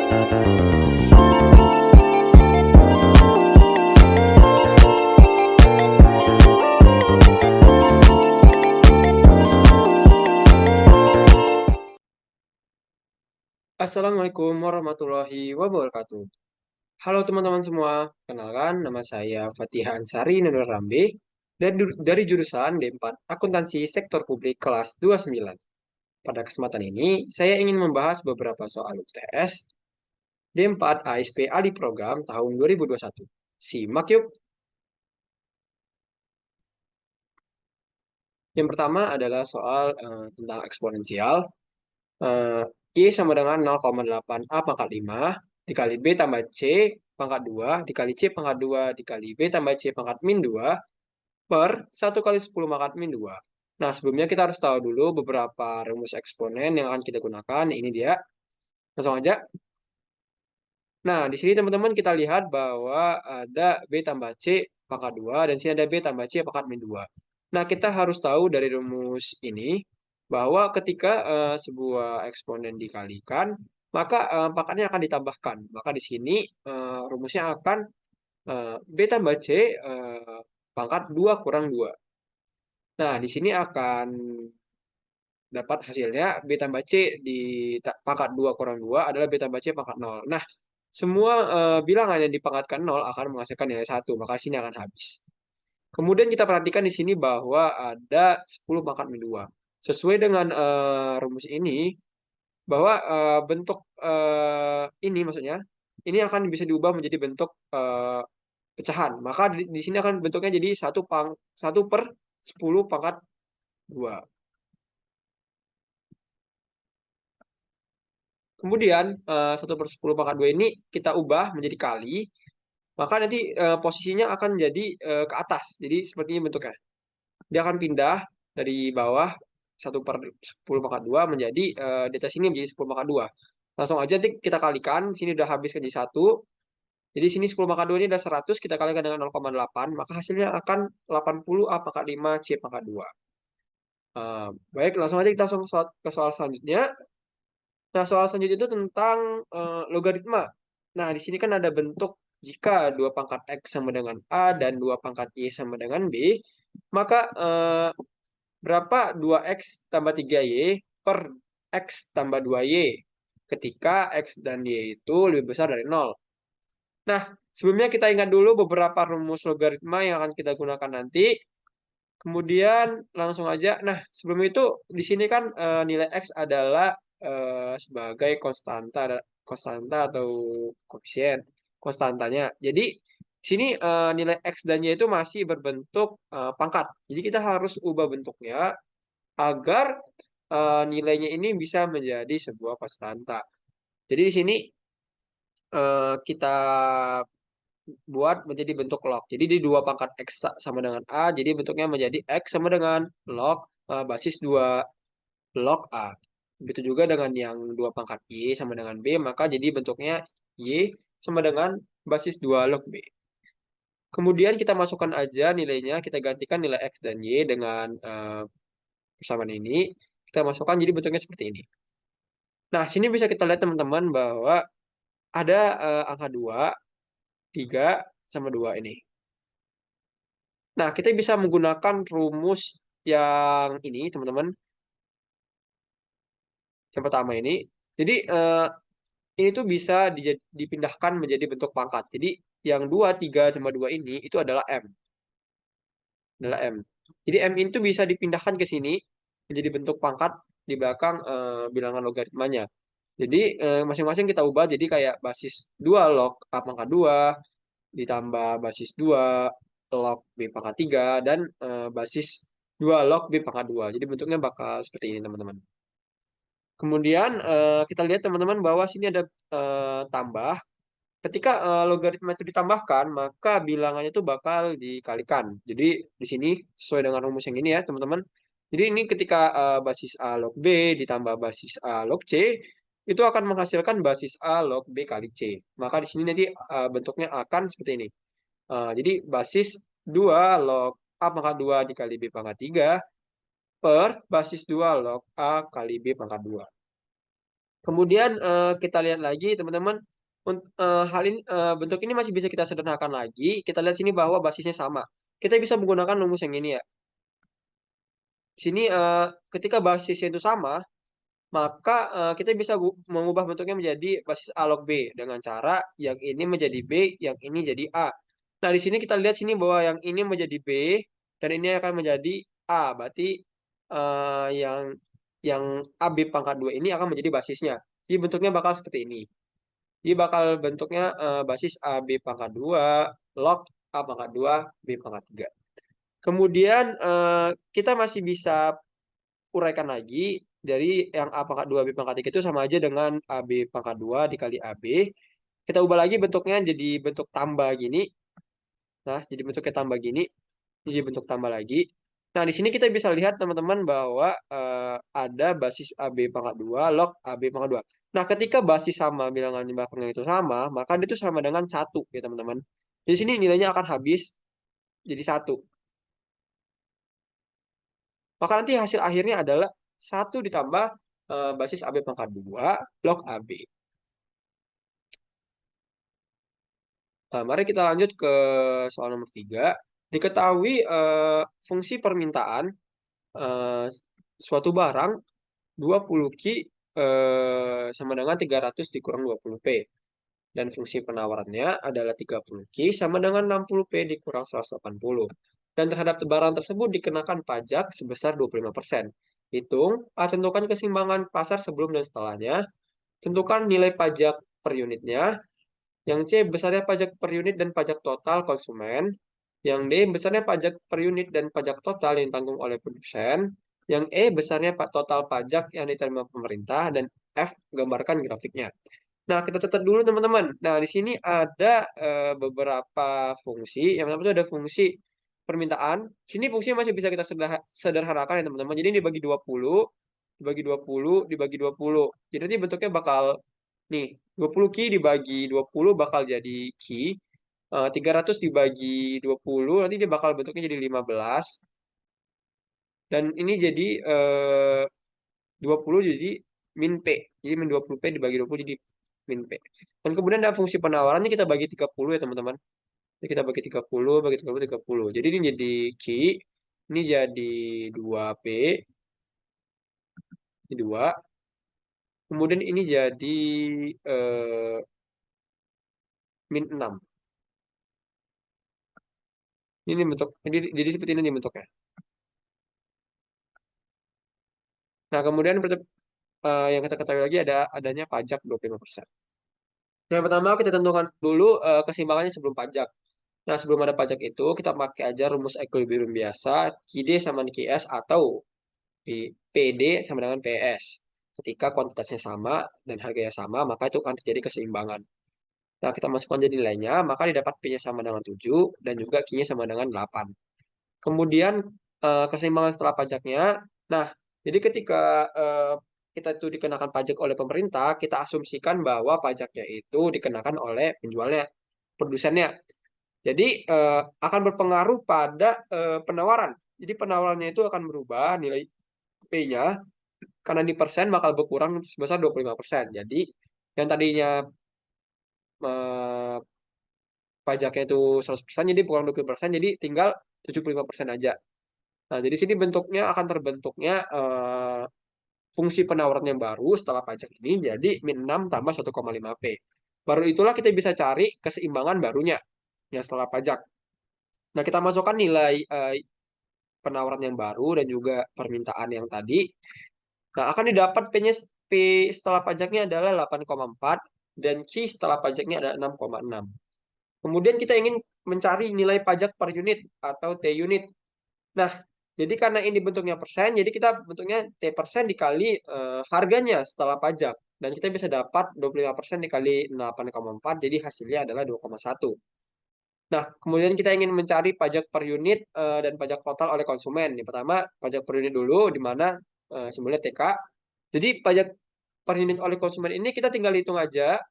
Assalamualaikum warahmatullahi wabarakatuh. Halo teman-teman semua, kenalkan nama saya Fatihah Ansari Nurul Rambe dari jurusan D4 Akuntansi Sektor Publik kelas 29. Pada kesempatan ini, saya ingin membahas beberapa soal UTS D4 ASP Ali Program tahun 2021. Simak yuk. Yang pertama adalah soal tentang eksponensial. eh, Y sama dengan 0,8 A pangkat 5 dikali B tambah C pangkat 2 dikali C pangkat 2 dikali B tambah C pangkat min 2 per 1 kali 10 pangkat min 2. Nah, sebelumnya kita harus tahu dulu beberapa rumus eksponen yang akan kita gunakan. Ini dia. Langsung aja. Nah, di sini teman-teman kita lihat bahwa ada B tambah C pangkat 2 dan sini ada B tambah C pangkat min 2. Nah, kita harus tahu dari rumus ini bahwa ketika sebuah eksponen dikalikan, maka pangkatnya akan ditambahkan. Maka di sini rumusnya akan B tambah C pangkat 2 kurang 2. Nah, di sini akan dapat hasilnya B tambah C di pangkat 2 kurang 2 adalah B tambah C pangkat 0. Nah, semua bilangan yang dipangkatkan 0 akan menghasilkan nilai 1, maka sini akan habis. Kemudian kita perhatikan di sini bahwa ada 10 pangkat min 2. Sesuai dengan rumus ini, bahwa bentuk ini maksudnya, ini akan bisa diubah menjadi bentuk pecahan. Maka di sini akan bentuknya jadi 1 per 10 pangkat 2. Kemudian 1 per 10 pangkat 2 ini kita ubah menjadi kali, maka nanti posisinya akan jadi ke atas. Jadi seperti ini bentuknya. Dia akan pindah dari bawah 1 per 10 pangkat 2 menjadi di atas sini menjadi 10 pangkat 2. Langsung aja nanti kita kalikan. Sini udah habis jadi 1. Jadi sini 10 pangkat 2 ini udah 100. Kita kalikan dengan 0,8. Maka hasilnya akan 80 A pangkat 5 C pangkat 2. Baik, langsung aja kita langsung ke soal selanjutnya. Nah, soal selanjutnya itu tentang logaritma. Nah, di sini kan ada bentuk jika 2 pangkat X sama dengan A dan 2 pangkat Y sama dengan B, maka berapa 2X tambah 3Y per X tambah 2Y ketika X dan Y itu lebih besar dari 0. Nah, sebelumnya kita ingat dulu beberapa rumus logaritma yang akan kita gunakan nanti. Kemudian langsung aja. Nah, sebelum itu di sini kan nilai X adalah sebagai konstanta konstanta atau koefisien konstantanya. Jadi di sini nilai X dan Y itu masih berbentuk pangkat. Jadi kita harus ubah bentuknya agar nilainya ini bisa menjadi sebuah konstanta. Jadi di sini kita buat menjadi bentuk log. Jadi di 2 pangkat X sama dengan A, jadi bentuknya menjadi X sama dengan log basis 2 log A. Begitu juga dengan yang 2 pangkat Y sama dengan B, maka jadi bentuknya Y sama dengan basis 2 log B. Kemudian kita masukkan aja nilainya, kita gantikan nilai X dan Y dengan persamaan ini. Kita masukkan jadi bentuknya seperti ini. Nah, sini bisa kita lihat teman-teman bahwa ada angka 2, 3, sama 2 ini. Nah, kita bisa menggunakan rumus yang ini, teman-teman. Yang pertama ini. Jadi, ini tuh bisa dipindahkan menjadi bentuk pangkat. Jadi, yang 2, 3, sama 2 ini, itu adalah M. Adalah M. Jadi, M itu bisa dipindahkan ke sini, menjadi bentuk pangkat di belakang bilangan logaritmanya. Jadi, masing-masing kita ubah jadi kayak basis 2 log A pangkat 2, ditambah basis 2 log B pangkat 3 dan basis 2 log B pangkat 2. Jadi bentuknya bakal seperti ini teman-teman. Kemudian kita lihat teman-teman bahwa sini ada tambah. Ketika logaritma itu ditambahkan, maka bilangannya itu bakal dikalikan. Jadi di sini sesuai dengan rumus yang ini ya teman-teman. Jadi ini ketika basis A log B ditambah basis A log C, itu akan menghasilkan basis A log B kali C. Maka di sini nanti bentuknya akan seperti ini. Jadi basis 2 log A pangkat 2 dikali B pangkat 3 per basis 2 log A kali B pangkat 2. Kemudian kita lihat lagi teman-teman, hal ini bentuk ini masih bisa kita sederhanakan lagi. Kita lihat sini bahwa basisnya sama. Kita bisa menggunakan rumus yang ini ya. Di sini ketika basisnya itu sama, maka kita bisa mengubah bentuknya menjadi basis A log B dengan cara yang ini menjadi B, yang ini jadi A. Nah, di sini kita lihat sini bahwa yang ini menjadi B dan ini akan menjadi A. Berarti yang AB pangkat 2 ini akan menjadi basisnya. Jadi bentuknya bakal seperti ini. Jadi bakal bentuknya basis AB pangkat 2 log A pangkat 2 B pangkat 3. Kemudian kita masih bisa uraikan lagi dari yang A pangkat 2 B pangkat 3 itu sama aja dengan AB pangkat 2 dikali AB. Kita ubah lagi bentuknya jadi bentuk tambah gini. Nah, jadi bentuknya tambah gini. Jadi bentuk tambah lagi. Nah, di sini kita bisa lihat teman-teman bahwa ada basis AB pangkat 2 log AB pangkat 2. Nah, ketika basis sama bilangan belakangnya itu sama, maka itu sama dengan 1 ya teman-teman. Di sini nilainya akan habis jadi 1. Maka nanti hasil akhirnya adalah 1 ditambah basis AB pangkat 2 log AB. Nah, mari kita lanjut ke soal nomor 3. Diketahui fungsi permintaan eh, suatu barang 20 Ki sama dengan 300 dikurang 20 P. Dan fungsi penawarannya adalah 30 Ki sama dengan 60 P dikurang 180. Dan terhadap barang tersebut dikenakan pajak sebesar 25%. Hitung, tentukan keseimbangan pasar sebelum dan setelahnya. Tentukan nilai pajak per unitnya. Yang C besarnya pajak per unit dan pajak total konsumen. Yang D besarnya pajak per unit dan pajak total yang ditanggung oleh produsen. Yang E besarnya total pajak yang diterima pemerintah. Dan F gambarkan grafiknya. Nah, kita catat dulu teman-teman. Nah, di sini ada beberapa fungsi. Yang pertama itu ada fungsi permintaan. Sini fungsi masih bisa kita sederhanakan ya teman-teman. Jadi ini dibagi 20, dibagi 20, dibagi 20. Jadi nanti bentuknya bakal nih, 20 Ki dibagi 20 bakal jadi Ki. 300 dibagi 20 nanti dia bakal bentuknya jadi 15. Dan ini jadi 20 jadi min P. Jadi min 20 P dibagi 20 jadi min P. Dan kemudian ada fungsi penawarannya kita bagi 30 ya teman-teman. Jadi kita bagi 30, bagi 30, 30. Jadi ini jadi Q, ini jadi 2P, ini 2. Kemudian ini jadi eh, min 6. Ini bentuk, jadi seperti ini bentuknya. Nah, kemudian yang kita ketahui lagi adanya pajak 25%. Yang pertama kita tentukan dulu keseimbangannya sebelum pajak. Nah, sebelum ada pajak itu, kita pakai aja rumus equilibrium biasa, QD sama dengan QS atau PD sama dengan PS. Ketika kuantitasnya sama dan harganya sama, maka itu akan terjadi keseimbangan. Nah, kita masukkan jadi nilainya, maka didapat P-nya sama dengan 7 dan juga Q-nya sama dengan 8. Kemudian, keseimbangan setelah pajaknya. Nah, jadi ketika kita itu dikenakan pajak oleh pemerintah, kita asumsikan bahwa pajaknya itu dikenakan oleh penjualnya, produsennya. Jadi akan berpengaruh pada penawaran. Jadi penawarannya itu akan berubah nilai P-nya karena di persen bakal berkurang sebesar 25%. Jadi yang tadinya eh, pajaknya itu 100% jadi kurang 20%, jadi tinggal 75% aja. Nah, jadi sini bentuknya akan terbentuknya fungsi penawaran yang baru setelah pajak ini jadi min 6 tambah 1,5 P. Baru itulah kita bisa cari keseimbangan barunya ya setelah pajak. Nah, kita masukkan nilai penawaran yang baru dan juga permintaan yang tadi. Nah, akan didapat P-nya P setelah pajaknya adalah 8,4 dan Q setelah pajaknya adalah 6,6. Kemudian kita ingin mencari nilai pajak per unit atau T unit. Nah, jadi karena ini bentuknya persen, jadi kita bentuknya T persen dikali harganya setelah pajak. Dan kita bisa dapat 25% dikali 8,4, jadi hasilnya adalah 2,1. Nah, kemudian kita ingin mencari pajak per unit dan pajak total oleh konsumen. Yang pertama, pajak per unit dulu, di mana simbolnya TK. Jadi, pajak per unit oleh konsumen ini kita tinggal hitung aja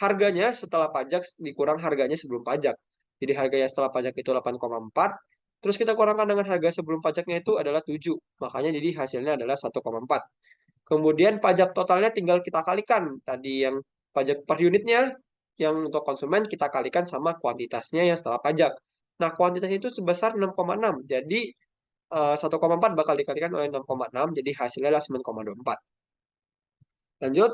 harganya setelah pajak dikurang harganya sebelum pajak. Jadi, harganya setelah pajak itu 8,4. Terus kita kurangkan dengan harga sebelum pajaknya itu adalah 7. Makanya jadi hasilnya adalah 1,4. Kemudian pajak totalnya tinggal kita kalikan. Tadi yang pajak per unitnya, yang untuk konsumen kita kalikan sama kuantitasnya yang setelah pajak. Nah, kuantitasnya itu sebesar 6,6. Jadi 1,4 bakal dikalikan oleh 6,6, jadi hasilnya adalah 9,24. Lanjut,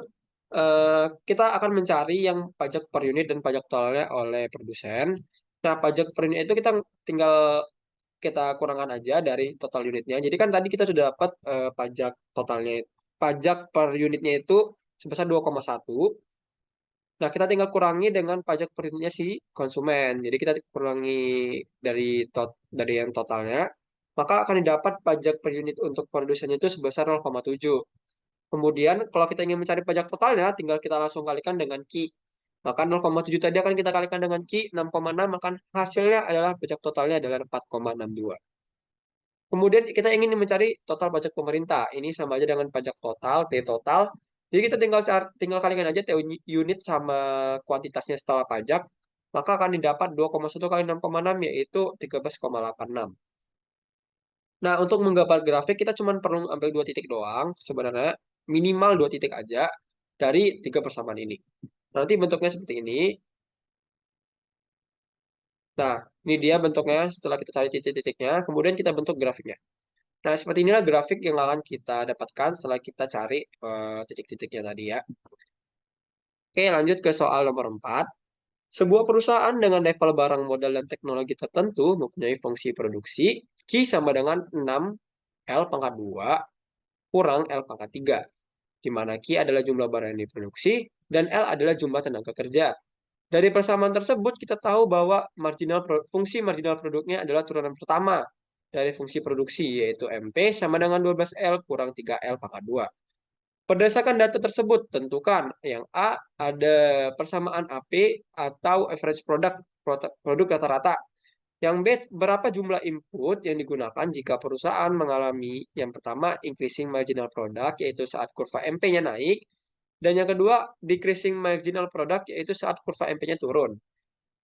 kita akan mencari yang pajak per unit dan pajak totalnya oleh produsen. Nah, pajak per unit itu kita tinggal kita kurangkan aja dari total unitnya. Jadi kan tadi kita sudah dapat pajak totalnya, pajak per unitnya itu sebesar 2,1. Nah, kita tinggal kurangi dengan pajak per unitnya si konsumen. Jadi kita kurangi dari dari yang totalnya, maka akan didapat pajak per unit untuk produsennya itu sebesar 0,7. Kemudian kalau kita ingin mencari pajak totalnya, tinggal kita langsung kalikan dengan Q. Maka 0,7 tadi akan kita kalikan dengan Q 6,6, maka hasilnya adalah pajak totalnya adalah 4,62. Kemudian kita ingin mencari total pajak pemerintah. Ini sama aja dengan pajak total, T total. Jadi kita tinggal kalikan aja T unit sama kuantitasnya setelah pajak, maka akan didapat 2,1 kali 6,6 yaitu 13,86. Nah, untuk menggambar grafik kita cuma perlu ambil 2 titik doang, sebenarnya minimal 2 titik aja dari 3 persamaan ini. Nanti bentuknya seperti ini. Nah, ini dia bentuknya setelah kita cari titik-titiknya, kemudian kita bentuk grafiknya. Nah, seperti inilah grafik yang akan kita dapatkan setelah kita cari titik-titiknya tadi ya. Oke, lanjut ke soal nomor 4. Sebuah perusahaan dengan level barang modal dan teknologi tertentu mempunyai fungsi produksi Q sama dengan 6 L pangkat 2 kurang L pangkat 3, di mana Q adalah jumlah barang yang diproduksi dan L adalah jumlah tenaga kerja. Dari persamaan tersebut, kita tahu bahwa fungsi marginal produknya adalah turunan pertama dari fungsi produksi, yaitu MP sama dengan 12L kurang 3L pangkat 2. Berdasarkan data tersebut, tentukan yang A ada persamaan AP atau average produk rata-rata. Yang B, berapa jumlah input yang digunakan jika perusahaan mengalami yang pertama increasing marginal product, yaitu saat kurva MP-nya naik, dan yang kedua decreasing marginal product, yaitu saat kurva MP-nya turun.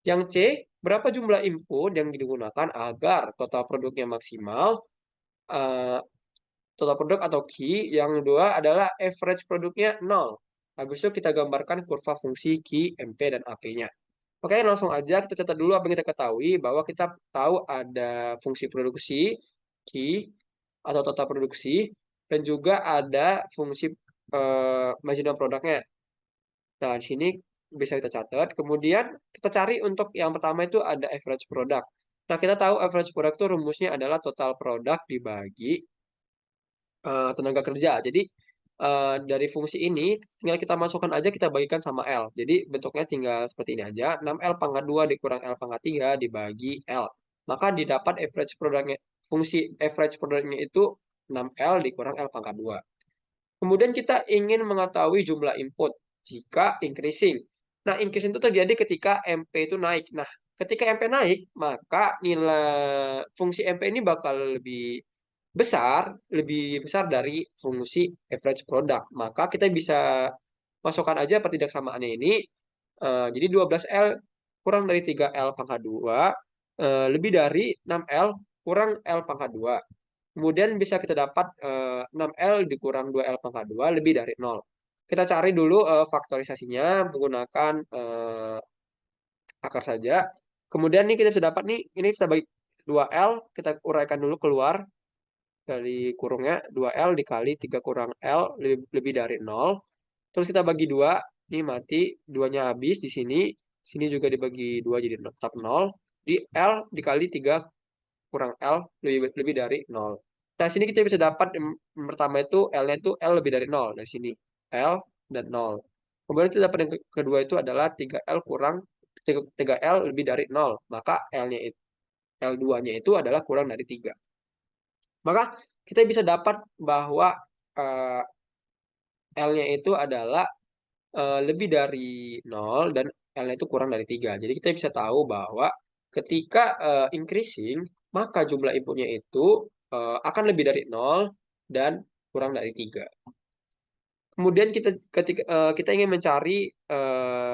Yang C, berapa jumlah input yang digunakan agar total produknya maksimal, eh, total produk atau Q. Yang kedua adalah average produknya 0. Habis itu kita gambarkan kurva fungsi Q, MP, dan AP-nya. Oke, langsung aja kita catat dulu apa yang kita ketahui, bahwa kita tahu ada fungsi produksi Q atau total produksi, dan juga ada fungsi marginal produknya. Nah, di sini bisa kita catat. Kemudian kita cari untuk yang pertama itu ada average product. Nah, kita tahu average product itu rumusnya adalah total produk dibagi tenaga kerja. Jadi dari fungsi ini tinggal kita masukkan aja, kita bagikan sama L. Jadi bentuknya tinggal seperti ini aja. 6L pangkat 2 dikurang L pangkat 3 dibagi L. Maka didapat average produknya, fungsi average produknya itu 6L dikurang L pangkat 2. Kemudian kita ingin mengetahui jumlah input jika increasing. Nah, increasing itu terjadi ketika MP itu naik. Nah, ketika MP naik, maka nilai fungsi MP ini bakal lebih besar dari fungsi average product. Maka kita bisa masukkan aja pertidaksamaannya ini. Jadi 12L kurang dari 3L pangkat 2 lebih dari 6L kurang L pangkat 2. Kemudian bisa kita dapat 6L dikurang 2L pangkat 2 lebih dari 0. Kita cari dulu faktorisasinya menggunakan akar saja. Kemudian nih kita bisa dapat nih, ini kita bagi 2L, kita uraikan dulu keluar dari kurungnya. 2L dikali 3 kurang L lebih dari 0. Terus kita bagi 2, ini mati, 2-nya habis di sini. Sini juga dibagi 2 jadi tetap 0. Di L dikali 3 kurang L lebih dari 0. Nah, sini kita bisa dapat yang pertama itu L-nya itu L lebih dari 0. Dari sini L dan 0. Kemudian kita dapat yang kedua itu adalah 3L kurang 3L lebih dari 0. Maka L-nya itu L2-nya itu adalah kurang dari 3. Maka kita bisa dapat bahwa eh, L-nya itu adalah lebih dari 0 dan L-nya itu kurang dari 3. Jadi kita bisa tahu bahwa ketika increasing, maka jumlah inputnya itu akan lebih dari 0 dan kurang dari 3. Kemudian kita ingin mencari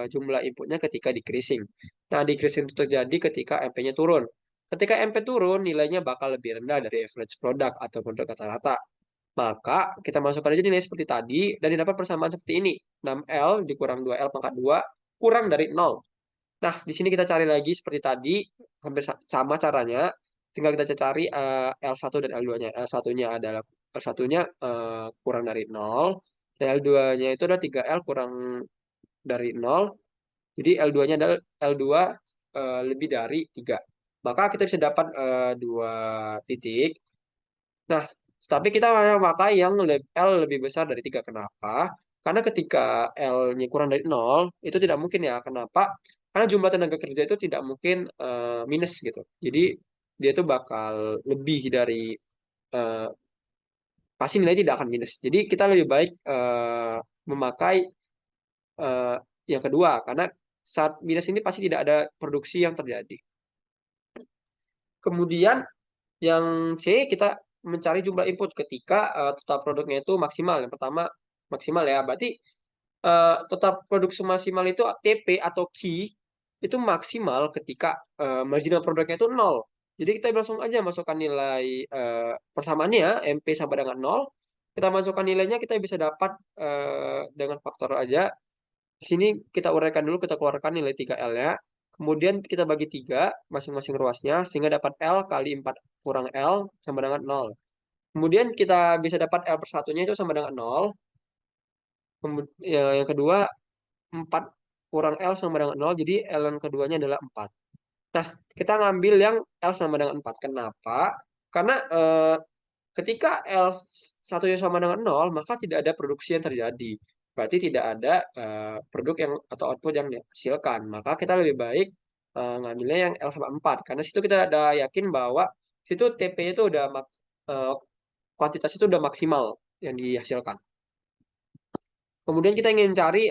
jumlah inputnya ketika decreasing. Nah, decreasing itu terjadi ketika MP-nya turun. Ketika MP turun, nilainya bakal lebih rendah dari average product atau produk rata-rata. Maka kita masukkan aja nilai seperti tadi dan didapat persamaan seperti ini. 6L dikurang 2L pangkat 2 kurang dari 0. Nah, di sini kita cari lagi seperti tadi, hampir sama caranya. Tinggal kita cari L1 dan L2-nya. L1-nya adalah L1-nya kurang dari 0. Dan L2-nya itu adalah 3L kurang dari 0. Jadi L2-nya adalah L2 lebih dari 3. Maka kita bisa dapat 2 titik. Nah, tapi kita pakai yang L lebih besar dari 3. Kenapa? Karena ketika L-nya kurang dari 0, itu tidak mungkin ya. Kenapa? Karena jumlah tenaga kerja itu tidak mungkin minus gitu. Jadi, dia itu bakal lebih dari, eh, pasti nilai tidak akan minus. Jadi, kita lebih baik memakai eh, yang kedua. Karena saat minus ini pasti tidak ada produksi yang terjadi. Kemudian, yang C, kita mencari jumlah input ketika total produknya itu maksimal. Yang pertama, maksimal ya. Berarti total produksi maksimal itu TP atau key itu maksimal ketika marginal produknya itu 0. Jadi kita langsung aja masukkan nilai persamaannya, MP sama dengan 0. Kita masukkan nilainya, kita bisa dapat dengan faktor aja. Di sini kita uraikan dulu, kita keluarkan nilai 3L ya. Kemudian kita bagi 3 masing-masing ruasnya, sehingga dapat L kali 4 kurang L sama dengan 0. Kemudian kita bisa dapat L per satunya itu sama dengan 0. Kemudian yang kedua, 4 kurang L sama dengan 0, jadi L yang keduanya adalah 4. Nah, kita ngambil yang L sama dengan 4. Kenapa? Karena ketika L satunya sama dengan 0, maka tidak ada produksi yang terjadi. Berarti tidak ada produk yang atau output yang dihasilkan. Maka kita lebih baik ngambilnya yang L sama 4. Karena situ kita ada yakin bahwa situ TP-nya itu udah kuantitas itu udah maksimal yang dihasilkan. Kemudian kita ingin cari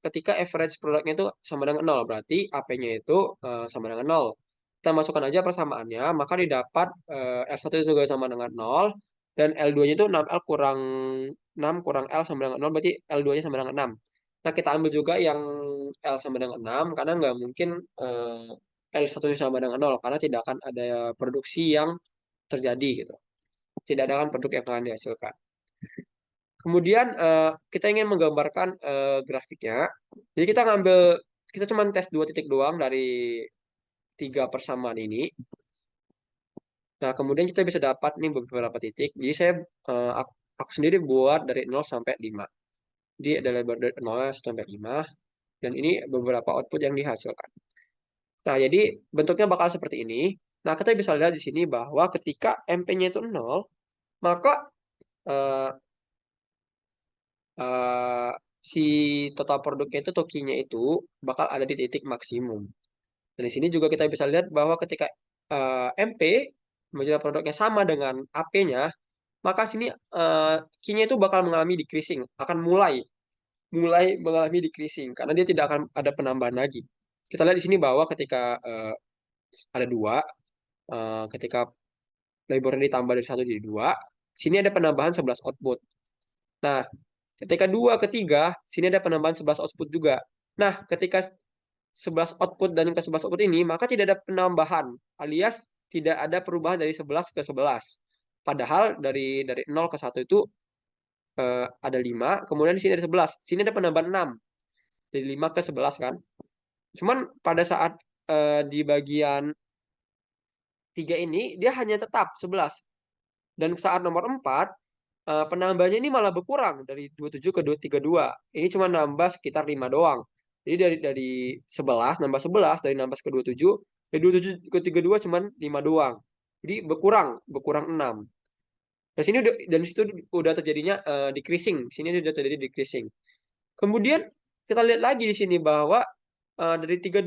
ketika average produknya itu sama dengan 0. Berarti AP-nya itu sama dengan 0. Kita masukkan aja persamaannya, maka didapat L1 itu juga sama dengan 0. Dan L2-nya itu 6L kurang 6 kurang L sama dengan 0, berarti L2-nya sama dengan 6. Nah, kita ambil juga yang L sama dengan 6, karena nggak mungkin L1 sama dengan 0, karena tidak akan ada produksi yang terjadi gitu. Tidak ada kan produk yang akan dihasilkan. Kemudian kita ingin menggambarkan grafiknya. Jadi kita cuma tes 2 titik doang dari 3 persamaan ini. Nah, kemudian kita bisa dapat nih beberapa titik. Jadi aku sendiri buat dari 0 sampai 5. Jadi ada lebar dari 0 sampai 5. Dan ini beberapa output yang dihasilkan. Nah, jadi bentuknya bakal seperti ini. Nah, kita bisa lihat di sini bahwa ketika MP-nya itu 0, maka eh, eh, si total produknya itu tokinya itu bakal ada di titik maksimum. Dan di sini juga kita bisa lihat bahwa ketika MP marginal produknya sama dengan AP-nya, maka sini Q-nya itu bakal mengalami decreasing, akan mulai mengalami decreasing karena dia tidak akan ada penambahan lagi. Kita lihat di sini bahwa ketika ada 2, ketika labornya ditambah dari 1 jadi 2, sini ada penambahan 11 output. Nah, ketika 2 ke 3, sini ada penambahan 11 output juga. Nah, ketika 11 output dan ke 11 output ini, maka tidak ada penambahan, alias tidak ada perubahan dari 11 ke 11. Padahal dari 0 ke 1 itu ada 5, kemudian di sini ada 11. Sini ada penambahan 6. Dari 5 ke 11 kan. Cuman pada saat di bagian 3 ini, dia hanya tetap 11. Dan saat nomor 4, penambahannya ini malah berkurang dari 27 ke 32. Ini cuma nambah sekitar 5 doang. Jadi dari 11 nambah 11, dari nambah ke 27, dari 27 ke 32 cuma 5 doang. Jadi berkurang 6. Dan sini dan situ udah terjadinya decreasing. Sini sudah terjadi decreasing. Kemudian kita lihat lagi di sini bahwa dari 32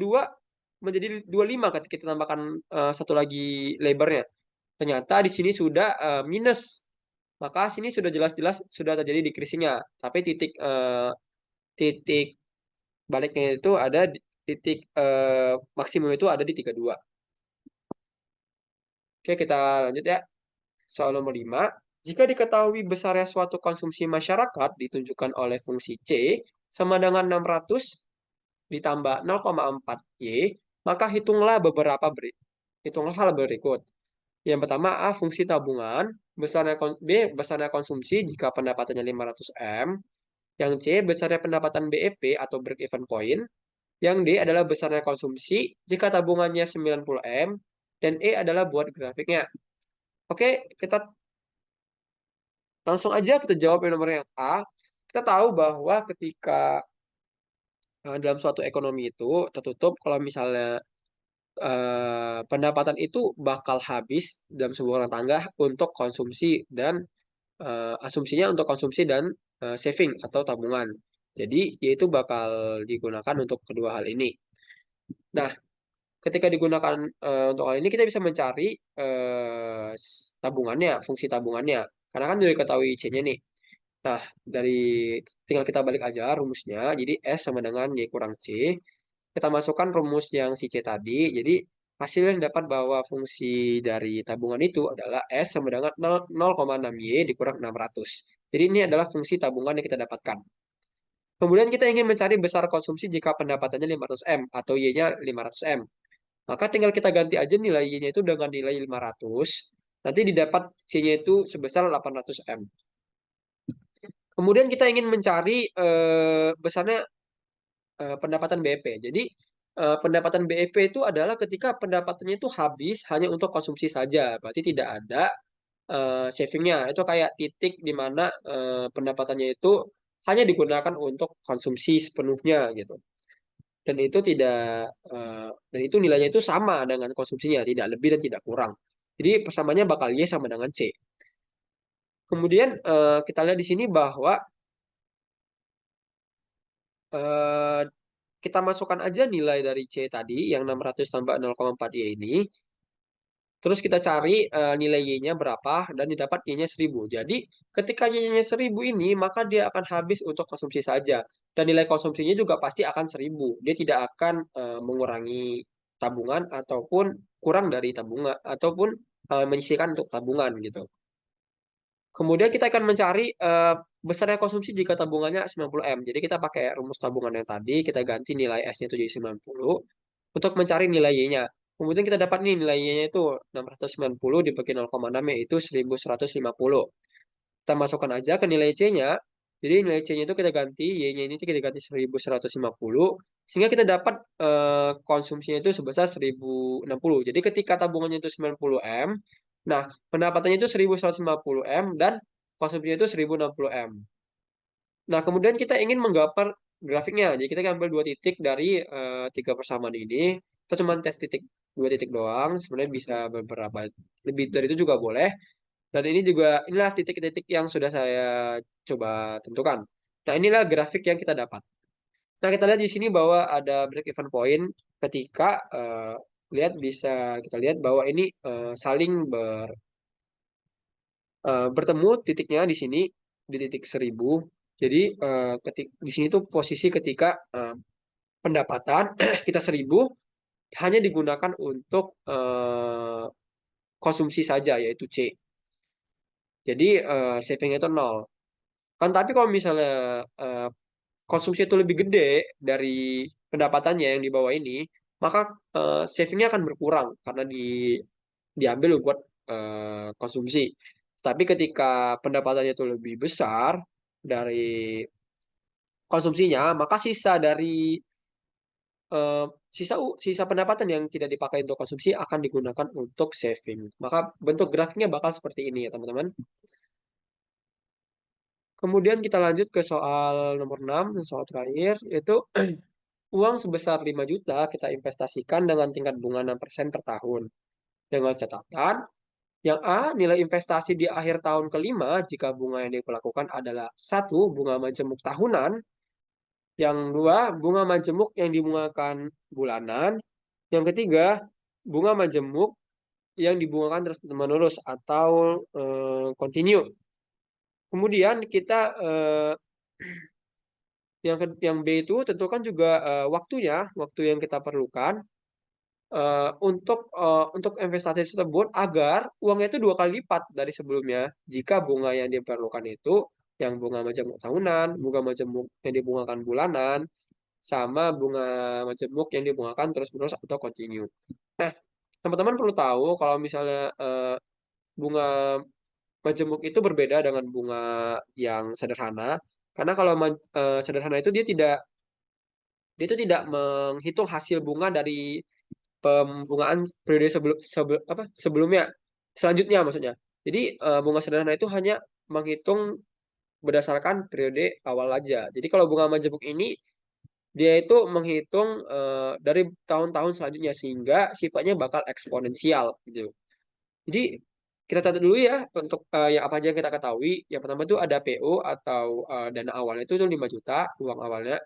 menjadi 25 ketika kita tambahkan satu lagi lebarnya. Ternyata di sini sudah minus. Maka sini sudah jelas-jelas sudah terjadi decreasing-nya. Tapi titik baliknya itu ada titik maksimum itu ada di 32. Oke, kita lanjut ya. Soal nomor 5. Jika diketahui besarnya suatu konsumsi masyarakat ditunjukkan oleh fungsi C sama dengan 600 ditambah 0,4 Y, maka hitunglah hal berikut. Yang pertama A, fungsi tabungan. B besarnya konsumsi jika pendapatannya 500M, yang C besarnya pendapatan BEP atau break even point, yang D adalah besarnya konsumsi jika tabungannya 90M, dan E adalah buat grafiknya. Oke, kita langsung aja kita jawab yang nomor yang A. Kita tahu bahwa ketika dalam suatu ekonomi itu tertutup kalau misalnya pendapatan itu bakal habis dalam sebuah rumah tangga untuk konsumsi dan asumsinya untuk konsumsi dan saving atau tabungan. Jadi yaitu bakal digunakan untuk kedua hal ini. Nah, ketika digunakan untuk hal ini kita bisa mencari tabungannya, fungsi tabungannya. Karena kan sudah diketahui C-nya nih. Nah, dari tinggal kita balik aja rumusnya. Jadi S sama dengan Y kurang C. Kita masukkan rumus yang si C tadi. Jadi hasilnya yang dapat bahwa fungsi dari tabungan itu adalah S sama dengan 0,6Y dikurang 600. Jadi ini adalah fungsi tabungan yang kita dapatkan. Kemudian kita ingin mencari besar konsumsi jika pendapatannya 500M atau Y-nya 500M. Maka tinggal kita ganti aja nilai Y-nya itu dengan nilai 500. Nanti didapat C-nya itu sebesar 800M. Kemudian kita ingin mencari besarnya pendapatan BEP. Jadi pendapatan BEP itu adalah ketika pendapatannya itu habis hanya untuk konsumsi saja, berarti tidak ada savingnya. Itu kayak titik di mana pendapatannya itu hanya digunakan untuk konsumsi sepenuhnya gitu. Dan itu tidak dan itu nilainya itu sama dengan konsumsinya, tidak lebih dan tidak kurang. Jadi persamaannya bakal Y sama dengan C. Kemudian kita lihat di sini bahwa eh, kita masukkan aja nilai dari C tadi yang 600 tambah 0,4Y ini. Terus kita cari nilai Y-nya berapa dan didapat Y-nya 1000. Jadi ketika Y-nya 1000 ini maka dia akan habis untuk konsumsi saja. Dan nilai konsumsinya juga pasti akan 1000. Dia tidak akan mengurangi tabungan ataupun kurang dari tabungan ataupun menyisihkan untuk tabungan gitu. Kemudian kita akan mencari besarnya konsumsi jika tabungannya 90M. Jadi kita pakai rumus tabungan yang tadi, kita ganti nilai S-nya itu jadi 90 untuk mencari nilai Y-nya. Kemudian kita dapat nih nilai Y-nya itu 690 dibagi 0,6 yaitu 1150. Kita masukkan aja ke nilai C-nya. Jadi nilai C-nya itu kita ganti, Y-nya ini kita ganti 1150 sehingga kita dapat konsumsinya itu sebesar 1060. Jadi ketika tabungannya itu 90M, nah pendapatannya itu 1150M dan konsumsinya itu 1060M. Nah, kemudian kita ingin menggambar grafiknya. Jadi kita ambil dua titik dari tiga persamaan ini. Kita cuma tes titik dua titik doang. Sebenarnya bisa beberapa lebih dari itu juga boleh. Dan ini juga inilah titik-titik yang sudah saya coba tentukan. Nah, inilah grafik yang kita dapat. Nah, kita lihat di sini bahwa ada break even point ketika lihat bisa kita lihat bahwa ini saling bertemu titiknya di sini di titik 1000. Jadi di sini tuh posisi ketika pendapatan kita 1000 hanya digunakan untuk konsumsi saja yaitu C. Jadi savingnya itu nol. Kan tapi kalau misalnya eh, konsumsi itu lebih gede dari pendapatannya yang di bawah ini, maka savingnya akan berkurang karena diambil buat konsumsi. Tapi ketika pendapatannya itu lebih besar dari konsumsinya, maka eh, sisa pendapatan yang tidak dipakai untuk konsumsi akan digunakan untuk saving. Maka bentuk grafiknya bakal seperti ini ya teman-teman. Kemudian kita lanjut ke soal nomor 6, soal terakhir, yaitu uang sebesar 5 juta kita investasikan dengan tingkat bunga 6% per tahun. Dengan catatan, yang A, nilai investasi di akhir tahun kelima jika bunga yang diperlakukan adalah satu bunga majemuk tahunan, yang dua, bunga majemuk yang dibungakan bulanan, yang ketiga, bunga majemuk yang dibungakan terus-menerus atau continue. Kemudian kita yang B itu tentukan juga waktunya, waktu yang kita perlukan untuk investasi tersebut agar uangnya itu dua kali lipat dari sebelumnya jika bunga yang diperlukan itu yang bunga majemuk tahunan, bunga majemuk yang dibungakan bulanan, sama bunga majemuk yang dibungakan terus-menerus atau continue. Nah, teman-teman perlu tahu kalau misalnya bunga majemuk itu berbeda dengan bunga yang sederhana. Karena kalau sederhana itu dia itu tidak menghitung hasil bunga dari pembungaan periode sebelumnya, selanjutnya maksudnya. Jadi bunga sederhana itu hanya menghitung berdasarkan periode awal aja. Jadi kalau bunga majemuk ini dia itu menghitung dari tahun-tahun selanjutnya sehingga sifatnya bakal eksponensial gitu. Jadi kita catat dulu ya untuk yang apa aja yang kita ketahui. Yang pertama itu ada PO atau dana awalnya itu 5 juta uang awalnya.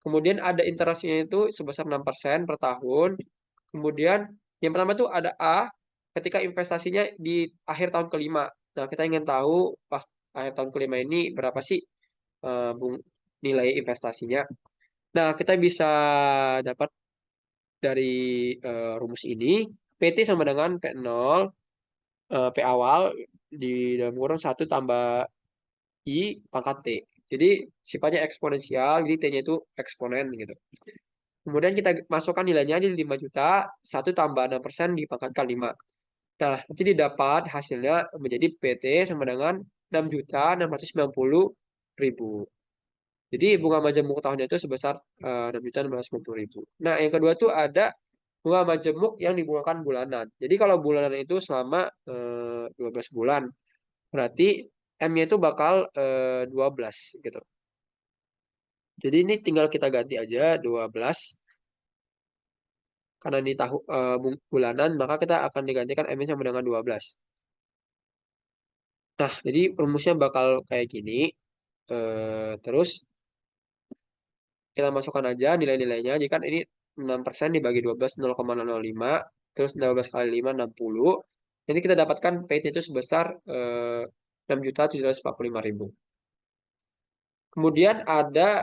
Kemudian ada interestnya itu sebesar 6% per tahun. Kemudian yang pertama itu ada A ketika investasinya di akhir tahun kelima. Nah, kita ingin tahu pas akhir tahun kelima ini berapa sih nilai investasinya. Nah, kita bisa dapat dari rumus ini PT sama dengan P0 P awal di dalam kurung 1 tambah I pangkat T. Jadi sifatnya eksponensial, jadi T-nya itu eksponen gitu. Kemudian kita masukkan nilainya di 5 juta, 1 tambah 6% dipangkatkan 5. Nah, nanti didapat hasilnya menjadi PT sama dengan 6.690.000. Jadi bunga majemuk tahunnya itu sebesar 6.690.000. Nah, yang kedua tuh ada bunga majemuk yang dibungakan bulanan. Jadi kalau bulanan itu selama 12 bulan. Berarti M-nya itu bakal 12 gitu. Jadi ini tinggal kita ganti aja 12. Karena ini bulanan, maka kita akan digantikan M-nya sama dengan 12. Nah, jadi rumusnya bakal kayak gini. Terus kita masukkan aja nilai-nilainya. Jadi kan ini 6% dibagi 12, 0,005. Terus 12 kali 5, 60. Jadi kita dapatkan PT itu sebesar 6.745.000. Kemudian ada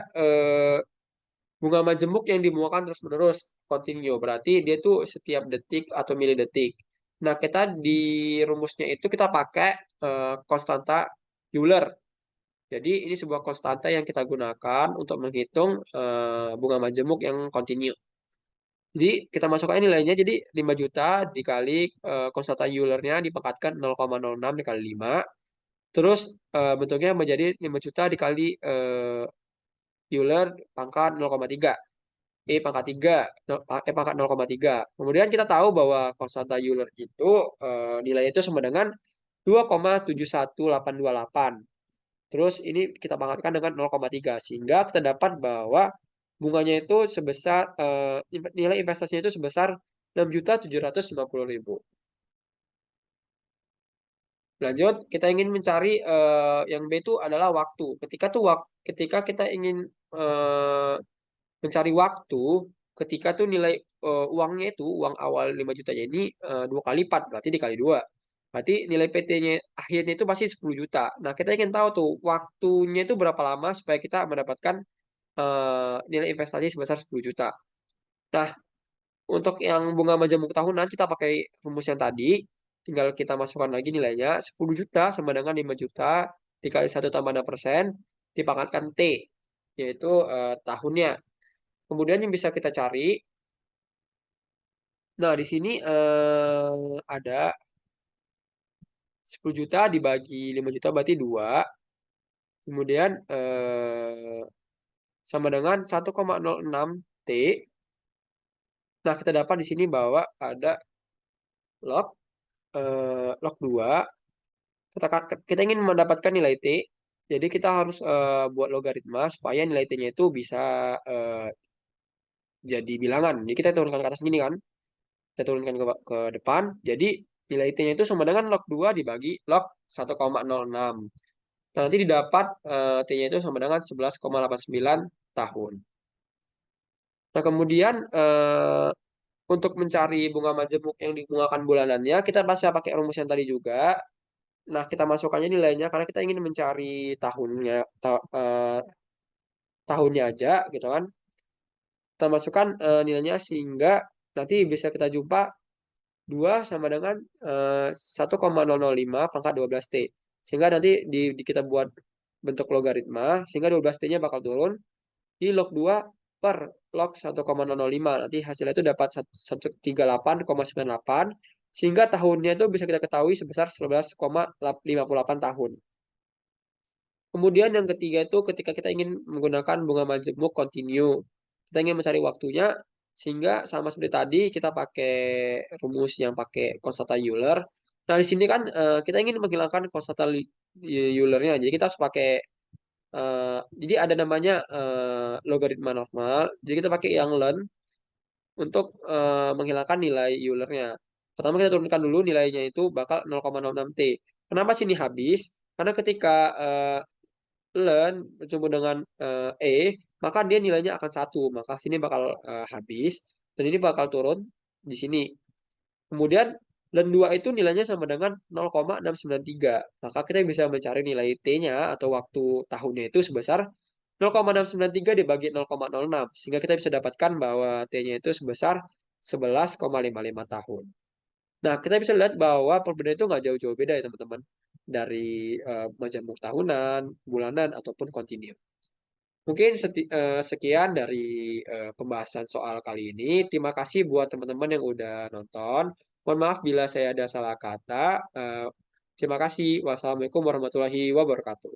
bunga majemuk yang dibungakan terus-menerus, continue. Berarti dia tuh setiap detik atau milidetik. Nah, kita di rumusnya itu kita pakai konstanta Euler. Jadi ini sebuah konstanta yang kita gunakan untuk menghitung bunga majemuk yang continue. Jadi kita masukkan nilainya jadi 5 juta dikali konstanta Euler-nya dipangkatkan 0,06 dikali 5. Terus bentuknya menjadi 5 juta dikali Euler pangkat 0,3. Pangkat 3, pangkat 0,3. Kemudian kita tahu bahwa konstanta Euler itu nilainya itu sama dengan 2,71828. Terus ini kita pangkatkan dengan 0,3 sehingga kita dapat bahwa bunganya itu sebesar nilai investasinya itu sebesar 6.750.000. Lanjut, kita ingin mencari yang B itu adalah waktu. Ketika kita ingin mencari waktu, ketika tuh nilai uangnya itu uang awal 5 jutanya ini 2 kali lipat, berarti dikali 2. Berarti nilai PT-nya akhirnya itu pasti 10 juta. Nah, kita ingin tahu tuh waktunya itu berapa lama supaya kita mendapatkan nilai investasi sebesar 10 juta. Nah, untuk yang bunga majemuk tahunan kita pakai rumus yang tadi. Tinggal kita masukkan lagi nilainya. 10 juta sama dengan 5 juta dikali 1 tambah 6% dipangkatkan T, yaitu tahunnya. Kemudian yang bisa kita cari, nah di sini ada 10 juta dibagi 5 juta berarti 2. Kemudian sama dengan 1,06 T. Nah, kita dapat di sini bahwa ada log log 2. Kita ingin mendapatkan nilai T. Jadi kita harus buat logaritma supaya nilai T-nya itu bisa jadi bilangan. Jadi kita turunkan ke atas gini kan. Kita turunkan ke depan. Jadi nilai T-nya itu sama dengan log 2 dibagi log 1,06. Nah, nanti didapat T-nya itu sama dengan 11,89 tahun. Nah, kemudian untuk mencari bunga majemuk yang dibungakan bulanannya, kita bisa pakai rumus yang tadi juga. Nah, kita masukkannya nilainya karena kita ingin mencari tahunnya aja gitu kan. Kita masukkan nilainya sehingga nanti bisa kita jumpa 2 sama dengan 1,005 pangkat 12T. Sehingga nanti kita buat bentuk logaritma, sehingga 12T-nya bakal turun di log 2 per log 1,005. Nanti hasilnya itu dapat 138,98 Sehingga tahunnya itu bisa kita ketahui sebesar 11,58 tahun. Kemudian yang ketiga itu ketika kita ingin menggunakan bunga majemuk kontinu. Kita ingin mencari waktunya sehingga sama seperti tadi kita pakai rumus yang pakai konstanta Euler. Nah, di sini kan kita ingin menghilangkan konstanta Eulernya. Jadi kita harus pakai jadi ada namanya logaritma normal. Jadi kita pakai yang ln untuk menghilangkan nilai Eulernya. Pertama kita turunkan dulu nilainya itu bakal 0,06 T. Kenapa sini habis? Karena ketika ln bertemu dengan maka dia nilainya akan 1. Maka sini bakal habis. Dan ini bakal turun di sini. Kemudian ln 2 itu nilainya sama dengan 0,693. Maka kita bisa mencari nilai T-nya atau waktu tahunnya itu sebesar 0,693 dibagi 0,06. Sehingga kita bisa dapatkan bahwa T-nya itu sebesar 11,55 tahun. Nah, kita bisa lihat bahwa perbedaan itu nggak jauh-jauh beda ya teman-teman. Dari majemuk tahunan, bulanan, ataupun kontinu. Mungkin sekian dari pembahasan soal kali ini. Terima kasih buat teman-teman yang udah nonton. Mohon maaf bila saya ada salah kata. Terima kasih. Wassalamualaikum warahmatullahi wabarakatuh.